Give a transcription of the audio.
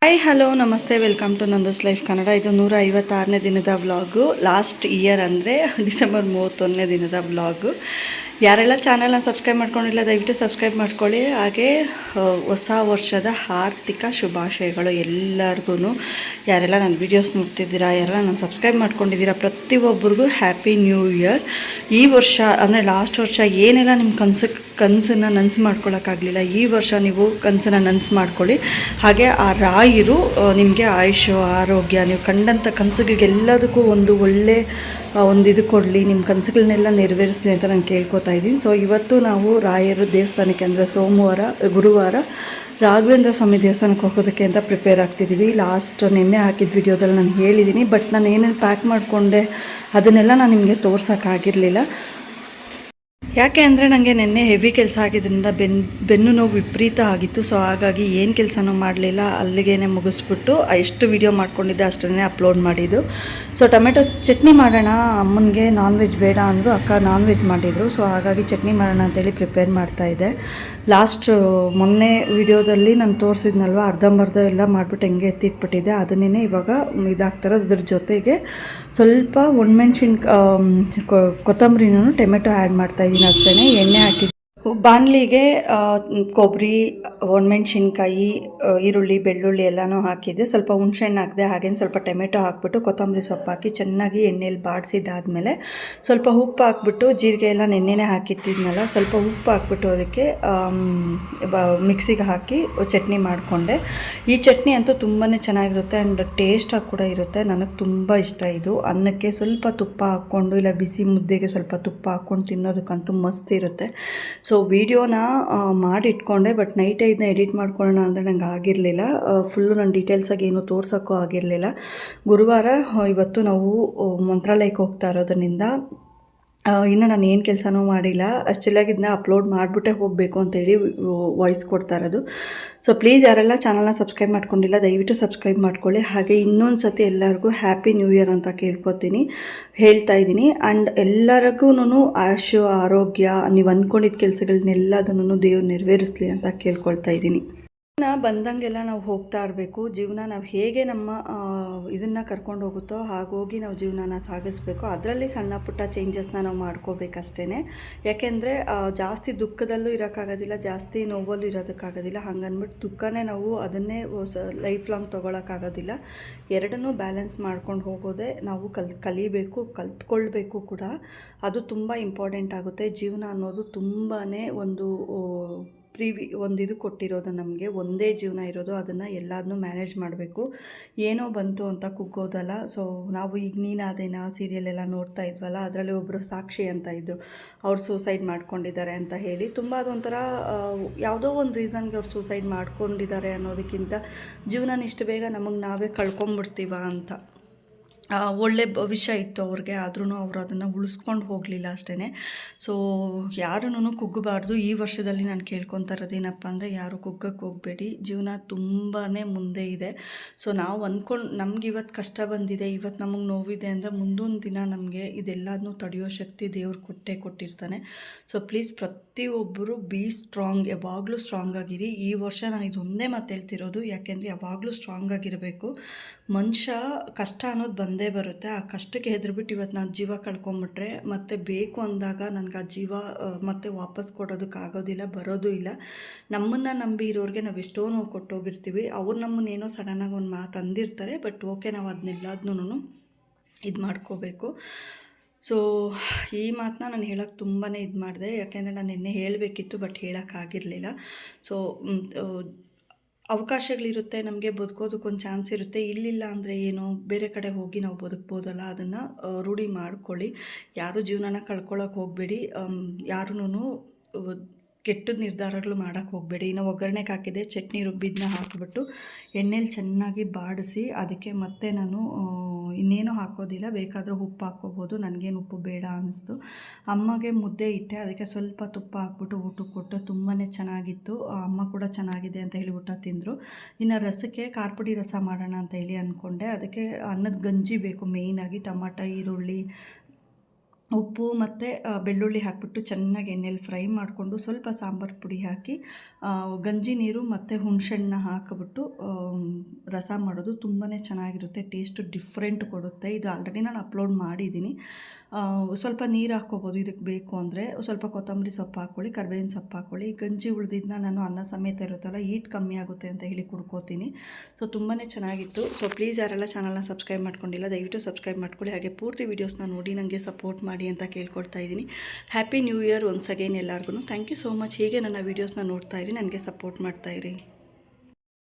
Hi hello ನಮಸ್ತೆ welcome to ನಂದೋಸ್ life Kannada. ಇದು 156ನೇ ದಿನದ ವ್ಲಾಗು. ಲಾಸ್ಟ್ ಇಯರ್ ಅಂದರೆ ಡಿಸೆಂಬರ್ 31ನೇ ದಿನದ ವ್ಲಾಗು. ಯಾರೆಲ್ಲ ಚಾನಲ್ನ ಸಬ್ಸ್ಕ್ರೈಬ್ ಮಾಡ್ಕೊಂಡಿಲ್ಲ ದಯವಿಟ್ಟು ಸಬ್ಸ್ಕ್ರೈಬ್ ಮಾಡ್ಕೊಳ್ಳಿ. ಹಾಗೆ ಹೊಸ ವರ್ಷದ ಆರ್ಥಿಕ ಶುಭಾಶಯಗಳು ಎಲ್ಲರಿಗೂ. ಯಾರೆಲ್ಲ ನನ್ನ ವೀಡಿಯೋಸ್ ನೋಡ್ತಿದ್ದೀರಾ, ಯಾರೆಲ್ಲ ನಾನು ಸಬ್ಸ್ಕ್ರೈಬ್ ಮಾಡ್ಕೊಂಡಿದ್ದೀರಾ, ಪ್ರತಿಯೊಬ್ಬರಿಗೂ ಹ್ಯಾಪಿ ನ್ಯೂ ಇಯರ್. ಈ ವರ್ಷ ಅಂದರೆ ಲಾಸ್ಟ್ ವರ್ಷ ಏನೆಲ್ಲ ನಿಮ್ಮ ಕನಸನ್ನು ನನಸು ಮಾಡ್ಕೊಳ್ಳೋಕ್ಕಾಗಲಿಲ್ಲ, ಈ ವರ್ಷ ನೀವು ಕನಸನ್ನು ನನಸು ಮಾಡ್ಕೊಳ್ಳಿ. ಹಾಗೆ ಆ ರಾಯರು ನಿಮಗೆ ಆಯುಷ್ಯ ಆರೋಗ್ಯ, ನೀವು ಕಂಡಂಥ ಕನಸುಗಳಿಗೆಲ್ಲದಕ್ಕೂ ಒಂದು ಒಳ್ಳೆ ಇದು ಕೊಡಲಿ, ನಿಮ್ಮ ಕನಸುಗಳನ್ನೆಲ್ಲ ನೆರವೇರಿಸಲಿ ಅಂತ ನಾನು ಕೇಳ್ಕೊತಾ ಇದ್ದೀನಿ. ಸೊ ಇವತ್ತು ನಾವು ರಾಯರು ದೇವಸ್ಥಾನಕ್ಕೆ ಅಂದರೆ ಗುರುವಾರ ರಾಘವೇಂದ್ರ ಸ್ವಾಮಿ ದೇವಸ್ಥಾನಕ್ಕೆ ಹೋಗೋದಕ್ಕೆ ಅಂತ ಪ್ರಿಪೇರ್ ಆಗ್ತಿದ್ದೀವಿ. ನಿನ್ನೆ ಹಾಕಿದ ವಿಡಿಯೋದಲ್ಲಿ ನಾನು ಹೇಳಿದ್ದೀನಿ, ಬಟ್ ನಾನು ಏನೇನು ಪ್ಯಾಕ್ ಮಾಡಿಕೊಂಡೆ ಅದನ್ನೆಲ್ಲ ನಾನು ನಿಮಗೆ ತೋರ್ಸೋಕ್ಕಾಗಿರಲಿಲ್ಲ. ಯಾಕೆ ಅಂದರೆ ನನಗೆ ನಿನ್ನೆ ಹೆವಿ ಕೆಲಸ ಆಗಿದ್ದರಿಂದ ಬೆನ್ನು ನೋವು ವಿಪರೀತ ಆಗಿತ್ತು. ಸೊ ಹಾಗಾಗಿ ಏನು ಕೆಲಸನೂ ಮಾಡಲಿಲ್ಲ, ಅಲ್ಲಿಗೇನೆ ಮುಗಿಸ್ಬಿಟ್ಟು ಎಷ್ಟು ವಿಡಿಯೋ ಮಾಡ್ಕೊಂಡಿದ್ದೆ ಅಷ್ಟನ್ನೇ ಅಪ್ಲೋಡ್ ಮಾಡಿದ್ದು. ಸೊ ಟೊಮೆಟೊ ಚಟ್ನಿ ಮಾಡೋಣ, ಅಮ್ಮನಿಗೆ ನಾನ್ ವೆಜ್ ಬೇಡ ಅಂದರು, ಅಕ್ಕ ನಾನ್ ವೆಜ್ ಮಾಡಿದರು. ಸೊ ಹಾಗಾಗಿ ಚಟ್ನಿ ಮಾಡೋಣ ಅಂತೇಳಿ ಪ್ರಿಪೇರ್ ಮಾಡ್ತಾಯಿದ್ದೆ. ಮೊನ್ನೆ ವಿಡಿಯೋದಲ್ಲಿ ನಾನು ತೋರಿಸಿದ್ನಲ್ವ, ಅರ್ಧಂಬರ್ಧ ಎಲ್ಲ ಮಾಡಿಬಿಟ್ಟು ಹೆಂಗೆ ಎತ್ತಿಟ್ಬಿಟ್ಟಿದ್ದೆ, ಅದನ್ನೇ ಇವಾಗ ಇದಾಗ್ತಾರೋ ಅದ್ರ ಜೊತೆಗೆ ಸ್ವಲ್ಪ ಒಣಮೆಣ್ಸಿನ್ಕಾಯಿ ಕೊತ್ತಂಬರಿನೂ ಟೊಮೆಟೊ ಆ್ಯಡ್ ಮಾಡ್ತಾಯಿದ್ದೀನಿ ಅಷ್ಟೇ. ಎಣ್ಣೆ ಹಾಕಿದ್ದು ಬಾಣಲಿಗೆ ಕೊಬ್ಬರಿ, ಒಣಮೆಣ್ಸಿನ್ಕಾಯಿ, ಈರುಳ್ಳಿ, ಬೆಳ್ಳುಳ್ಳಿ ಎಲ್ಲನೂ ಹಾಕಿದ್ದೆ. ಸ್ವಲ್ಪ ಹುಣಸೆಹಣ್ಣು ಹಾಕಿದೆ, ಹಾಗೇನು ಸ್ವಲ್ಪ ಟೊಮೆಟೊ ಹಾಕ್ಬಿಟ್ಟು ಕೊತ್ತಂಬರಿ ಸೊಪ್ಪು ಹಾಕಿ ಚೆನ್ನಾಗಿ ಎಣ್ಣೆಯಲ್ಲಿ ಬಾಡಿಸಿದ್ದಾದಮೇಲೆ ಸ್ವಲ್ಪ ಉಪ್ಪು ಹಾಕ್ಬಿಟ್ಟು, ಜೀರಿಗೆ ಎಲ್ಲ ನೆನ್ನೆನೇ ಹಾಕಿಟ್ಟಿದ್ನಲ್ಲ, ಸ್ವಲ್ಪ ಉಪ್ಪು ಹಾಕ್ಬಿಟ್ಟು ಅದಕ್ಕೆ ಮಿಕ್ಸಿಗೆ ಹಾಕಿ ಚಟ್ನಿ ಮಾಡಿಕೊಂಡೆ. ಈ ಚಟ್ನಿ ಅಂತೂ ತುಂಬಾ ಚೆನ್ನಾಗಿರುತ್ತೆ ಆ್ಯಂಡ್ ಟೇಸ್ಟಾಗಿ ಕೂಡ ಇರುತ್ತೆ. ನನಗೆ ತುಂಬ ಇಷ್ಟ ಇದು. ಅನ್ನಕ್ಕೆ ಸ್ವಲ್ಪ ತುಪ್ಪ ಹಾಕ್ಕೊಂಡು, ಇಲ್ಲ ಬಿಸಿ ಮುದ್ದೆಗೆ ಸ್ವಲ್ಪ ತುಪ್ಪ ಹಾಕ್ಕೊಂಡು ತಿನ್ನೋದಕ್ಕಂತೂ ಮಸ್ತ್ ಇರುತ್ತೆ. ಸೊ ವಿಡಿಯೋನ ಮಾಡಿ ಇಟ್ಕೊಂಡೆ, ಬಟ್ ನೈಟೇ ಇದನ್ನ ಎಡಿಟ್ ಮಾಡ್ಕೊಳ್ಳೋಣ ಅಂದರೆ ನಂಗೆ ಆಗಿರಲಿಲ್ಲ. ಫುಲ್ಲು ನಾನು ಡೀಟೇಲ್ಸಾಗಿ ಏನು ತೋರ್ಸೋಕ್ಕೂ ಆಗಿರಲಿಲ್ಲ. ಗುರುವಾರ ಇವತ್ತು ನಾವು ಮಂತ್ರಾಲಯಕ್ಕೆ ಹೋಗ್ತಾ ಇರೋದ್ರಿಂದ ಇನ್ನು ನಾನು ಏನು ಕೆಲಸನೂ ಮಾಡಿಲ್ಲ. ಅಷ್ಟೆಲ್ಲಾಗಿ ಇದನ್ನ ಅಪ್ಲೋಡ್ ಮಾಡಿಬಿಟ್ಟೆ ಹೋಗಬೇಕು ಅಂತೇಳಿ ವಾಯ್ಸ್ ಕೊಡ್ತಾ ಇರೋದು. ಸೊ ಪ್ಲೀಸ್ ಯಾರೆಲ್ಲ ಚಾನಲ್ನ ಸಬ್ಸ್ಕ್ರೈಬ್ ಮಾಡ್ಕೊಂಡಿಲ್ಲ ದಯವಿಟ್ಟು ಸಬ್ಸ್ಕ್ರೈಬ್ ಮಾಡ್ಕೊಳ್ಳಿ. ಹಾಗೆ ಇನ್ನೊಂದು ಸತಿ ಎಲ್ಲರಿಗೂ ಹ್ಯಾಪಿ ನ್ಯೂ ಇಯರ್ ಅಂತ ಹೇಳ್ತಾ ಇದ್ದೀನಿ. ಆ್ಯಂಡ್ ಎಲ್ಲರಿಗೂ ಆಯುಷ್ಯ ಆರೋಗ್ಯ, ನೀವು ಅಂದ್ಕೊಂಡಿದ್ದ ಕೆಲಸಗಳನ್ನೆಲ್ಲದನ್ನು ದೇವ್ರು ನೆರವೇರಿಸಲಿ ಅಂತ ಕೇಳ್ಕೊಳ್ತಾ ಇದ್ದೀನಿ. ಬಂದಂಗೆಲ್ಲ ನಾವು ಹೋಗ್ತಾ ಇರಬೇಕು. ಜೀವನ ನಾವು ಹೇಗೆ ನಮ್ಮ ಇದನ್ನು ಕರ್ಕೊಂಡು ಹೋಗುತ್ತೋ ಹಾಗೋಗಿ ನಾವು ಜೀವನನ ಸಾಗಿಸ್ಬೇಕು. ಅದರಲ್ಲಿ ಸಣ್ಣ ಪುಟ್ಟ ಚೇಂಜಸ್ನ ನಾವು ಮಾಡ್ಕೋಬೇಕಷ್ಟೇ. ಯಾಕೆಂದರೆ ಜಾಸ್ತಿ ದುಃಖದಲ್ಲೂ ಇರೋಕ್ಕಾಗೋದಿಲ್ಲ, ಜಾಸ್ತಿ ನೋವಲ್ಲೂ ಇರೋದಕ್ಕಾಗೋದಿಲ್ಲ. ಹಂಗನ್ಬಿಟ್ಟು ದುಃಖನೇ ನಾವು ಅದನ್ನೇ ಲೈಫ್ ಲಾಂಗ್ ತೊಗೊಳಕ್ಕಾಗೋದಿಲ್ಲ. ಎರಡನ್ನೂ ಬ್ಯಾಲೆನ್ಸ್ ಮಾಡ್ಕೊಂಡು ಹೋಗೋದೇ ನಾವು ಕಲಿಬೇಕು, ಕಲ್ತ್ಕೊಳ್ಬೇಕು ಕೂಡ. ಅದು ತುಂಬ ಇಂಪಾರ್ಟೆಂಟ್ ಆಗುತ್ತೆ. ಜೀವನ ಅನ್ನೋದು ತುಂಬಾ ಇದು ಕೊಟ್ಟಿರೋದು ನಮಗೆ, ಒಂದೇ ಜೀವನ ಇರೋದು, ಅದನ್ನು ಎಲ್ಲದನ್ನೂ ಮ್ಯಾನೇಜ್ ಮಾಡಬೇಕು. ಏನೋ ಬಂತು ಅಂತ ಕುಗ್ಗೋದಲ್ಲ. ಸೊ ನಾವು ಈಗ ನೀನಾದೇನಾ ಸೀರಿಯಲ್ ಎಲ್ಲ ನೋಡ್ತಾ ಇದ್ವಲ್ಲ, ಅದರಲ್ಲಿ ಒಬ್ಬರು ಸಾಕ್ಷಿ ಅಂತ ಇದ್ದರು, ಅವ್ರು ಸೂಸೈಡ್ ಮಾಡ್ಕೊಂಡಿದ್ದಾರೆ ಅಂತ ಹೇಳಿ. ತುಂಬ ಅದೊಂಥರ ಯಾವುದೋ ಒಂದು ರೀಸನ್ಗೆ ಅವ್ರು ಸೂಸೈಡ್ ಮಾಡ್ಕೊಂಡಿದ್ದಾರೆ ಅನ್ನೋದಕ್ಕಿಂತ ಜೀವನ ಇಷ್ಟು ಬೇಗ ನಮಗೆ ನಾವೇ ಕಳ್ಕೊಂಬಿಡ್ತೀವ ಅಂತ. ಒಳ್ಳೆ ಭವಿಷ್ಯ ಇತ್ತು ಅವ್ರಿಗೆ, ಆದ್ರೂ ಅವರು ಅದನ್ನು ಉಳಿಸ್ಕೊಂಡು ಹೋಗಲಿಲ್ಲ ಅಷ್ಟೇ. ಸೊ ಯಾರೂ ಕುಗ್ಗಬಾರ್ದು. ಈ ವರ್ಷದಲ್ಲಿ ನಾನು ಕೇಳ್ಕೊತಾ ಇರೋದೇನಪ್ಪ ಅಂದರೆ, ಯಾರು ಕುಗ್ಗಕ್ಕೆ ಹೋಗಬೇಡಿ. ಜೀವನ ತುಂಬಾ ಮುಂದೆ ಇದೆ. ಸೊ ನಾವು ನಮ್ಗೆ ಇವತ್ತು ಕಷ್ಟ ಬಂದಿದೆ, ಇವತ್ತು ನಮಗೆ ನೋವಿದೆ ಅಂದರೆ ಮುಂದೊಂದು ದಿನ ನಮಗೆ ಇದೆಲ್ಲದನ್ನೂ ತಡೆಯೋ ಶಕ್ತಿ ದೇವ್ರು ಕೊಟ್ಟಿರ್ತಾನೆ. ಸೊ ಪ್ಲೀಸ್ ಪ್ರತಿಯೊಬ್ಬರು ಬಿ ಸ್ಟ್ರಾಂಗ್, ಯಾವಾಗಲೂ ಸ್ಟ್ರಾಂಗ್ ಆಗಿರಿ. ಈ ವರ್ಷ ನಾನು ಇದೊಂದೇ ಮಾತು ಹೇಳ್ತಿರೋದು, ಯಾಕೆಂದರೆ ಯಾವಾಗಲೂ ಸ್ಟ್ರಾಂಗ್ ಆಗಿರಬೇಕು. ಮನುಷ್ಯ ಕಷ್ಟ ಅನ್ನೋದು ಬಂದೇ ಬರುತ್ತೆ. ಆ ಕಷ್ಟಕ್ಕೆ ಹೆದರ್ಬಿಟ್ಟು ಇವತ್ತು ನಾನು ಜೀವ ಕಳ್ಕೊಂಬಿಟ್ರೆ ಮತ್ತೆ ಬೇಕು ಅಂದಾಗ ನನಗೆ ಆ ಜೀವ ಮತ್ತೆ ವಾಪಸ್ ಕೊಡೋದಕ್ಕಾಗೋದಿಲ್ಲ, ಬರೋದು ಇಲ್ಲ. ನಮ್ಮನ್ನು ನಂಬಿ ಇರೋರಿಗೆ ನಾವು ಎಷ್ಟೋ ನೋವು ಕೊಟ್ಟೋಗಿರ್ತೀವಿ. ಅವ್ರು ನಮ್ಮನ್ನೇನೋ ಸಡನ್ನಾಗಿ ಒಂದು ಮಾತು ಅಂದಿರ್ತಾರೆ, ಬಟ್ ಓಕೆ, ನಾವು ಅದನ್ನೆಲ್ಲದನ್ನೂ ಇದು ಮಾಡ್ಕೋಬೇಕು. ಸೊ ಈ ಮಾತನ್ನ ನಾನು ಹೇಳೋಕ್ಕೆ ತುಂಬಾ ಇದು ಮಾಡಿದೆ, ಯಾಕೆಂದರೆ ನಾನು ನಿನ್ನೆ ಹೇಳಬೇಕಿತ್ತು, ಬಟ್ ಹೇಳೋಕ್ಕಾಗಿರಲಿಲ್ಲ. ಸೊ ಅವಕಾಶಗಳಿರುತ್ತೆ, ನಮಗೆ ಬದುಕೋದಕ್ಕೊಂದು ಚಾನ್ಸ್ ಇರುತ್ತೆ. ಇಲ್ಲಿಲ್ಲ ಅಂದರೆ ಏನು, ಬೇರೆ ಕಡೆ ಹೋಗಿ ನಾವು ಬದುಕ್ಬೋದಲ್ಲ, ಅದನ್ನು ರೂಢಿ ಮಾಡ್ಕೊಳ್ಳಿ. ಯಾರೂ ಜೀವನನ ಕಳ್ಕೊಳ್ಳೋಕೆ ಹೋಗಬೇಡಿ, ಯಾರೂ ಕೆಟ್ಟ ನಿರ್ಧಾರಗಳು ಮಾಡೋಕ್ಕೆ ಹೋಗಬೇಡಿ. ಇನ್ನು ಒಗ್ಗರಣೆಗೆ ಹಾಕಿದೆ, ಚಟ್ನಿ ರುಬ್ಬಿದ್ದನ್ನ ಹಾಕಿಬಿಟ್ಟು ಎಣ್ಣೆಲಿ ಚೆನ್ನಾಗಿ ಬಾಡಿಸಿ ಅದಕ್ಕೆ ಮತ್ತೆ ನಾನು ಇನ್ನೇನು ಹಾಕೋದಿಲ್ಲ, ಬೇಕಾದರೂ ಉಪ್ಪು ಹಾಕ್ಕೋಬೋದು. ನನಗೇನು ಉಪ್ಪು ಬೇಡ ಅನ್ನಿಸ್ತು. ಅಮ್ಮಗೆ ಮುದ್ದೆ ಇಟ್ಟೆ, ಅದಕ್ಕೆ ಸ್ವಲ್ಪ ತುಪ್ಪ ಹಾಕ್ಬಿಟ್ಟು ಊಟಕ್ಕೆ ಕೊಟ್ಟು ತುಂಬಾ ಚೆನ್ನಾಗಿತ್ತು. ಅಮ್ಮ ಕೂಡ ಚೆನ್ನಾಗಿದೆ ಅಂತ ಹೇಳಿ ಊಟ ತಿಂದರು. ಇನ್ನು ರಸಕ್ಕೆ ಖಾರ ಪುಡಿ ರಸ ಮಾಡೋಣ ಅಂತ ಹೇಳಿ ಅಂದ್ಕೊಂಡೆ. ಅದಕ್ಕೆ ಅನ್ನದ ಗಂಜಿ ಬೇಕು ಮೇಯ್ನಾಗಿ. ಟೊಮಾಟೊ, ಈರುಳ್ಳಿ, ಉಪ್ಪು ಮತ್ತು ಬೆಳ್ಳುಳ್ಳಿ ಹಾಕಿಬಿಟ್ಟು ಚೆನ್ನಾಗಿ ಎಣ್ಣೆಲಿ ಫ್ರೈ ಮಾಡಿಕೊಂಡು ಸ್ವಲ್ಪ ಸಾಂಬಾರು ಪುಡಿ ಹಾಕಿ ಗಂಜಿ ನೀರು ಮತ್ತು ಹುಣಸೆಹಣ್ಣನ್ನ ಹಾಕಿಬಿಟ್ಟು ರಸ ಮಾಡೋದು ತುಂಬಾ ಚೆನ್ನಾಗಿರುತ್ತೆ, ಟೇಸ್ಟು ಡಿಫ್ರೆಂಟ್ ಕೊಡುತ್ತೆ. ಇದು ಆಲ್ರೆಡಿ ನಾನು ಅಪ್ಲೋಡ್ ಮಾಡಿದ್ದೀನಿ. ಸ್ವಲ್ಪ ನೀರು ಹಾಕ್ಕೋಬೋದು ಇದಕ್ಕೆ ಬೇಕು ಅಂದರೆ. ಸ್ವಲ್ಪ ಕೊತ್ತಂಬರಿ ಸೊಪ್ಪು ಹಾಕ್ಕೊಳ್ಳಿ, ಕರ್ಬೇವಿನ ಸೊಪ್ಪು ಹಾಕ್ಕೊಳ್ಳಿ. ಗಂಜಿ ಉಳಿದಿದ್ದನ್ನ ನಾನು ಅನ್ನ ಸಮೇತ ಇರುತ್ತಲ್ಲ ಹೀಟ್ ಕಮ್ಮಿ ಆಗುತ್ತೆ ಅಂತ ಹೇಳಿ ಕುಡ್ಕೋತೀನಿ. ಸೊ ತುಂಬಾ ಚೆನ್ನಾಗಿತ್ತು. ಸೊ ಪ್ಲೀಸ್ ಯಾರೆಲ್ಲ ಚಾನಲ್ನ ಸಬ್ಸ್ಕ್ರೈಬ್ ಮಾಡ್ಕೊಂಡಿಲ್ಲ ದಯವಿಟ್ಟು ಸಬ್ಸ್ಕ್ರೈಬ್ ಮಾಡ್ಕೊಳ್ಳಿ. ಹಾಗೆ ಪೂರ್ತಿ ವೀಡಿಯೋಸ್ನ ನೋಡಿ ನನಗೆ ಸಪೋರ್ಟ್ ಮಾಡಿ ಅಂತ ಕೇಳ್ಕೊಡ್ತಾ ಇದ್ದೀನಿ. Happy new year once again ಎಲ್ಲರಿಗೂ. Thank you so much. ಹೀಗೆ ನನ್ನ ವೀಡಿಯೋಸ್ನ ನೋಡ್ತಾ ಇರಿ, ನನಗೆ ಸಪೋರ್ಟ್ ಮಾಡ್ತಾ ಇರಿ.